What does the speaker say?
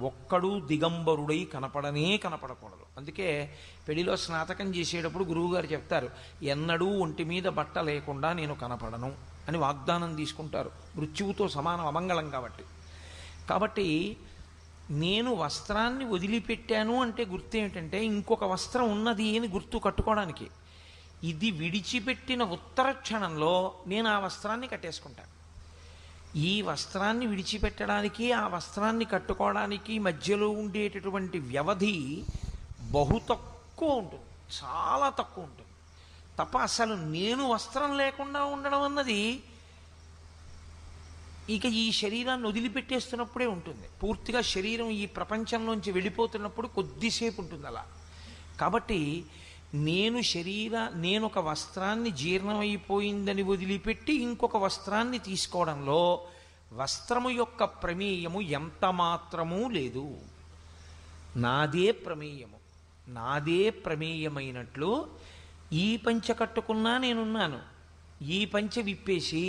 ఒక్కడు దిగంబరుడై కనపడనే కనపడకూడదు. అందుకే పెళ్లిలో స్నాతకం చేసేటప్పుడు గురువుగారు చెప్తారు, ఎన్నడూ ఒంటి మీద బట్ట లేకుండా నేను కనపడను అని వాగ్దానం తీసుకుంటారు. మృత్యువుతో సమానం, అమంగళం కాబట్టి. కాబట్టి నేను వస్త్రాన్ని వదిలిపెట్టాను అంటే గుర్తు ఏమిటంటే ఇంకొక వస్త్రం ఉన్నది అని గుర్తు కట్టుకోవడానికి. ఇది విడిచిపెట్టిన ఉత్తర క్షణంలో నేను ఆ వస్త్రాన్ని కట్టేసుకుంటాను. ఈ వస్త్రాన్ని విడిచిపెట్టడానికి ఆ వస్త్రాన్ని కట్టుకోవడానికి మధ్యలో ఉండేటటువంటి వ్యవధి బహు తక్కువ ఉంటుంది, చాలా తక్కువ ఉంటుంది. తప్ప అసలు నేను వస్త్రం లేకుండా ఉండడం అన్నది ఇక ఈ శరీరాన్ని వదిలిపెట్టేస్తున్నప్పుడే ఉంటుంది. పూర్తిగా శరీరం ఈ ప్రపంచంలోంచి వెళ్ళిపోతున్నప్పుడు కొద్దిసేపు ఉంటుంది అలా. కాబట్టి నేను ఒక వస్త్రాన్ని జీర్ణమైపోయిందని వదిలిపెట్టి ఇంకొక వస్త్రాన్ని తీసుకోవడంలో వస్త్రము యొక్క ప్రమేయము ఎంత మాత్రమూ లేదు. నాదే ప్రమేయము, నాదే ప్రమేయమైనట్లు ఈ పంచె కట్టుకున్నా నేనున్నాను. ఈ పంచె విప్పేసి